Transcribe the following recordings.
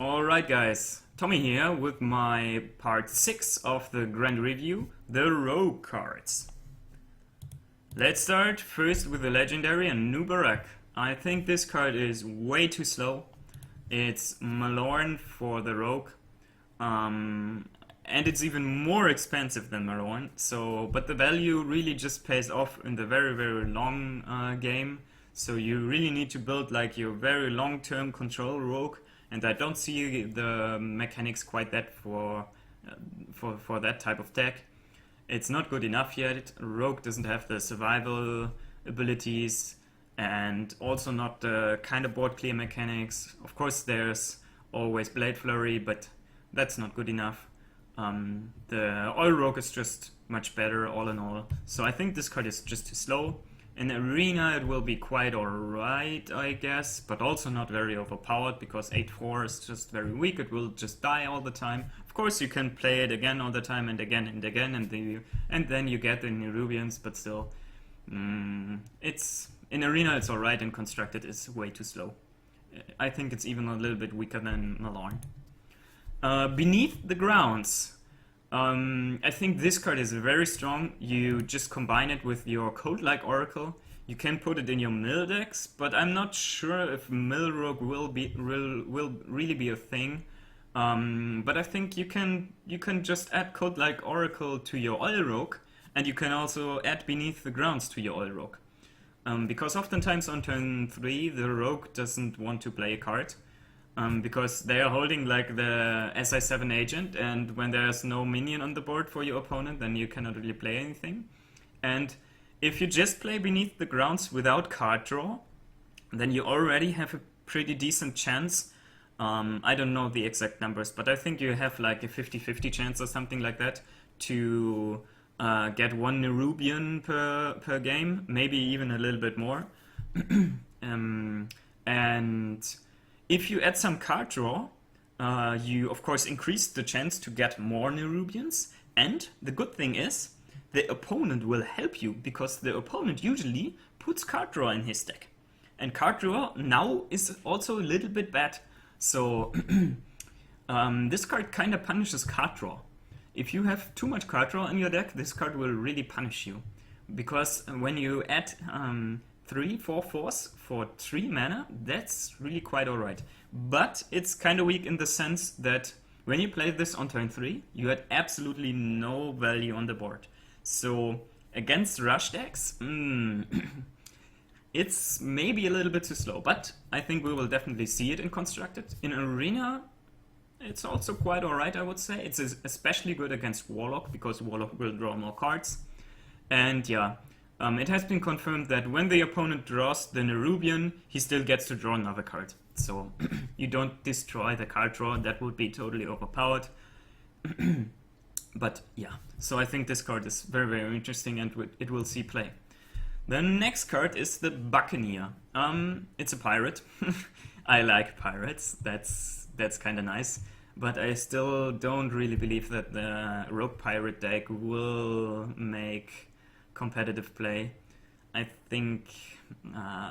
Alright guys, Tommy here with my part 6 of the Grand Review, the Rogue cards. Let's start first with the Legendary and Nubarak. I think this card is way too slow. It's Malorn for the Rogue. And it's even more expensive than Malorn, but the value really just pays off in the very long game. So you really need to build like your very long-term control Rogue. And I don't see the mechanics quite that for that type of deck. It's not good enough yet. Rogue doesn't have the survival abilities and also not the kind of board clear mechanics. Of course there's always Blade Flurry, but that's not good enough. The Oil Rogue is just much better all in all. So I think this card is just too slow. In Arena it will be quite alright, I guess, but also not very overpowered because 8-4 is just very weak. It will just die all the time. Of course you can play it again all the time and again and again, and then you get the Nerubians, but still, it's in Arena it's alright, and Constructed is way too slow. I think it's even a little bit weaker than Malorn. Beneath the Grounds. I think this card is very strong. You just combine it with your Code-like Oracle. You can put it in your mill decks, but I'm not sure if Mill Rogue will really be a thing. But I think you can just add Code-like Oracle to your Oil Rogue, and you can also add Beneath the Grounds to your Oil Rogue. Because oftentimes on turn 3 the Rogue doesn't want to play a card. Because they are holding like the SI7 agent, and when there's no minion on the board for your opponent, then you cannot really play anything. And if you just play Beneath the Grounds without card draw, then you already have a pretty decent chance. I don't know the exact numbers, but I think you have like a 50-50 chance or something like that to get one Nerubian per game, maybe even a little bit more. And if you add some card draw, you of course increase the chance to get more Nerubians, and the good thing is, the opponent will help you, because the opponent usually puts card draw in his deck. And card draw now is also a little bit bad, so this card kinda punishes card draw. If you have too much card draw in your deck, this card will really punish you. Because when you add 3/4 for 3 mana, that's really quite alright. But it's kind of weak in the sense that when you play this on turn 3, you had absolutely no value on the board. So against rush decks, it's maybe a little bit too slow, but I think we will definitely see it in Constructed. In Arena, it's also quite alright, I would say. It's especially good against Warlock, because Warlock will draw more cards. And yeah, it has been confirmed that when the opponent draws the Nerubian, he still gets to draw another card. So you don't destroy the card draw, that would be totally overpowered. But yeah, so I think this card is very interesting, and it will see play. The next card is the Buccaneer. It's a pirate. I like pirates, that's kind of nice. But I still don't really believe that the Rogue Pirate deck will make competitive play. I think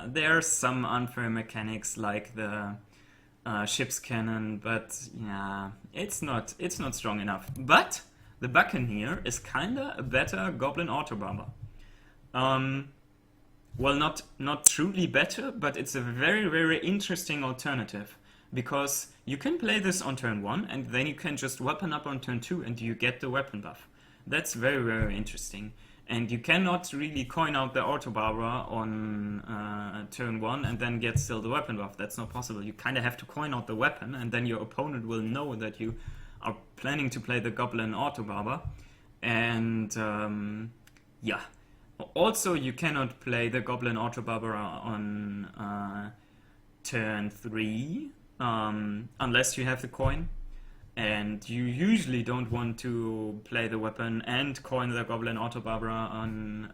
there are some unfair mechanics like the ship's cannon, but yeah, it's not strong enough. But the Buccaneer is kinda a better Goblin Autobarber. Well, not truly better, but it's a very interesting alternative, because you can play this on turn 1 and then you can just weapon up on turn 2 and you get the weapon buff. That's very interesting. And you cannot really coin out the Autobarber on turn 1 and then get still the weapon buff. That's not possible. You kind of have to coin out the weapon, and then your opponent will know that you are planning to play the Goblin Autobarber. And yeah. Also, you cannot play the Goblin Autobarber on turn 3 unless you have the coin. And you usually don't want to play the weapon and coin the Goblin Autobarber on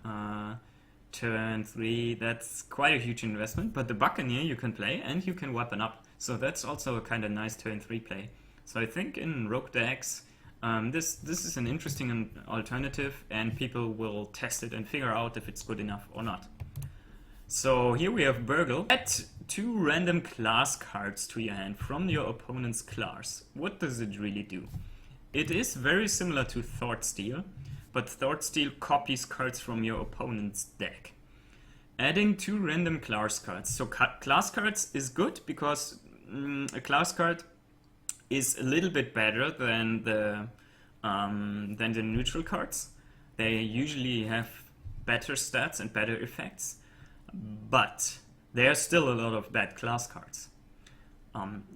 turn 3. That's quite a huge investment, but the Buccaneer you can play and you can weapon up. So that's also a kind of nice turn 3 play. So I think in Rogue decks, this is an interesting alternative, and people will test it and figure out if it's good enough or not. So here we have Burgle. At 2 random class cards to your hand from your opponent's class. What does it really do? It is very similar to Thoughtsteel, but Thoughtsteel copies cards from your opponent's deck. Adding 2 random class cards. So class cards is good because a class card is a little bit better than the neutral cards. They usually have better stats and better effects, but there are still a lot of bad class cards.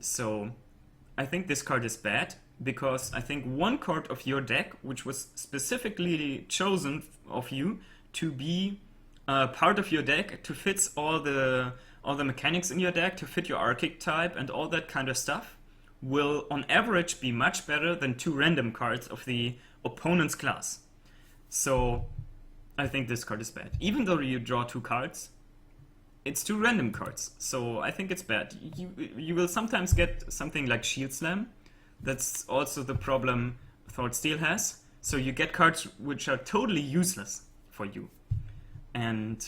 So I think this card is bad because I think one card of your deck, which was specifically chosen of you to be part of your deck, to fit all the mechanics in your deck, to fit your archetype and all that kind of stuff, will on average be much better than 2 random cards of the opponent's class. So I think this card is bad. Even though you draw 2 cards, it's 2 random cards, so I think it's bad. You will sometimes get something like Shield Slam. That's also the problem Thoughtsteel has. So you get cards which are totally useless for you. And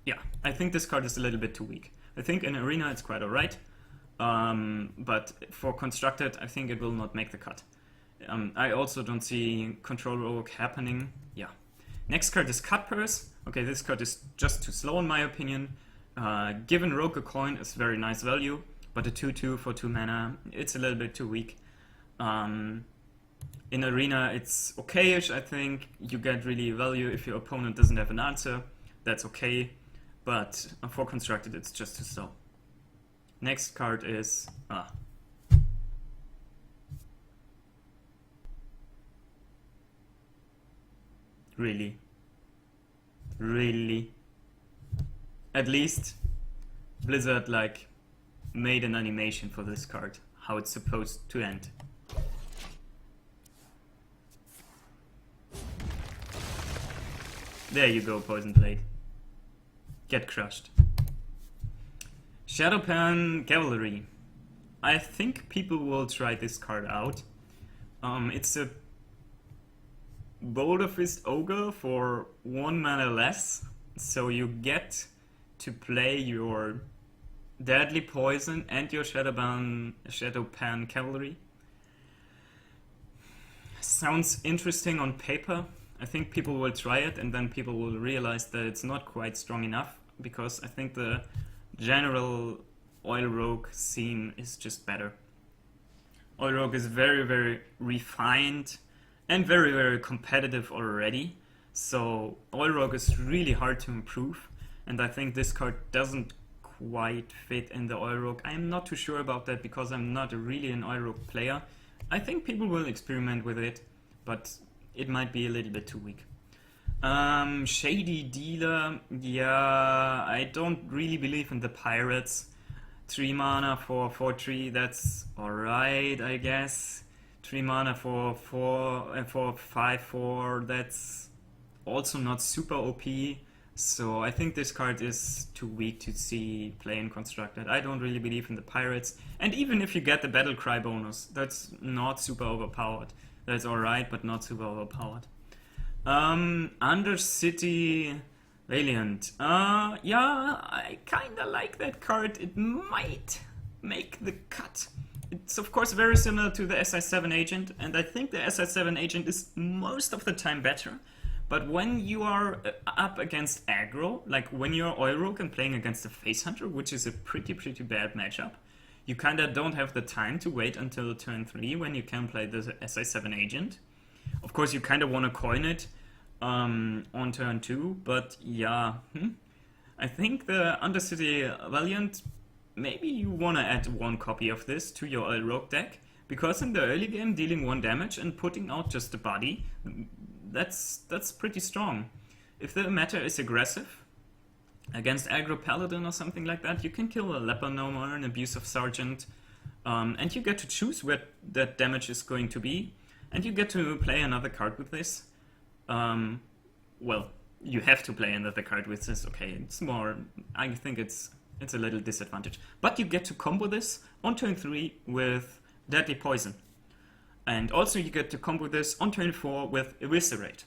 yeah, I think this card is a little bit too weak. I think in Arena it's quite alright. But for Constructed, I think it will not make the cut. I also don't see Control Rogue happening. Yeah. Next card is Cut Purse. Okay, this card is just too slow in my opinion. Given Rogue a coin is very nice value, but a 2/2 for 2 mana, it's a little bit too weak. In Arena it's okay-ish, I think. You get really value if your opponent doesn't have an answer. That's okay, but for Constructed it's just too slow. Next card is... Really? Really? At least Blizzard made an animation for this card, how it's supposed to end. There you go, Poison Blade. Get crushed. Shadopan Cavalry. I think people will try this card out. It's a Boulder Fist Ogre for 1 mana less, so you get to play your Deadly Poison and your Shadopan Cavalry. Sounds interesting on paper. I think people will try it and then people will realize that it's not quite strong enough, because I think the general Oil Rogue scene is just better. Oil Rogue is very, very refined and very, very competitive already. So Oil Rogue is really hard to improve, and I think this card doesn't quite fit in the Oil Rogue. I'm not too sure about that because I'm not really an Oil Rogue player. I think people will experiment with it, but it might be a little bit too weak. Shady Dealer, yeah, I don't really believe in the pirates. 3 mana for 4/3, that's alright, I guess. 3 mana for 5/4, that's also not super OP. So I think this card is too weak to see play in Constructed. I don't really believe in the pirates. And even if you get the Battle Cry bonus, that's not super overpowered. That's alright, but not super overpowered. Undercity Valiant. Yeah, I kinda like that card. It might make the cut. It's of course very similar to the SI7 agent, and I think the SI7 agent is most of the time better. But when you are up against aggro, like when you're Oil Rogue and playing against a Face Hunter, which is a pretty bad matchup, you kinda don't have the time to wait until turn 3 when you can play the SI7 agent. Of course you kinda wanna coin it on turn 2, but yeah, I think the Undercity Valiant, maybe you wanna add 1 copy of this to your Oil Rogue deck, because in the early game dealing 1 damage and putting out just a body, that's pretty strong. If the meta is aggressive against aggro paladin or something like that, you can kill a Leper Gnome or an Abusive Sergeant, and you get to choose where that damage is going to be, and you get to play another card with this. Well, you have to play another card with this. Okay, it's more, I think it's a little disadvantage, but you get to combo this on turn 3 with Deadly Poison. And also you get to combo this on turn 4 with Eviscerate.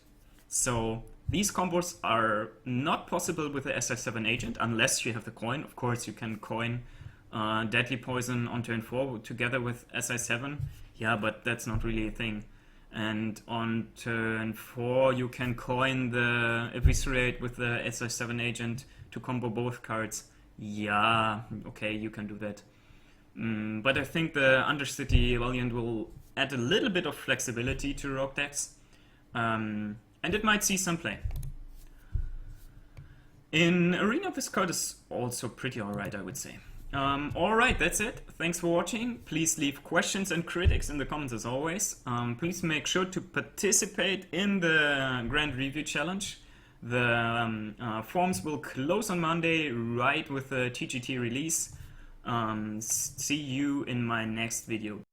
So These combos are not possible with the SI7 agent unless you have the coin. Of course, you can coin Deadly Poison on turn 4 together with SI7. Yeah, but that's not really a thing. And on turn 4 you can coin the Eviscerate with the SI7 agent to combo both cards. Yeah, okay, you can do that. But I think the Undercity Valiant will add a little bit of flexibility to rogue decks. And it might see some play. In Arena, this card is also pretty alright, I would say. Alright, that's it. Thanks for watching. Please leave questions and critics in the comments as always. Please make sure to participate in the Grand Review Challenge. The forms will close on Monday, right with the TGT release. See you in my next video.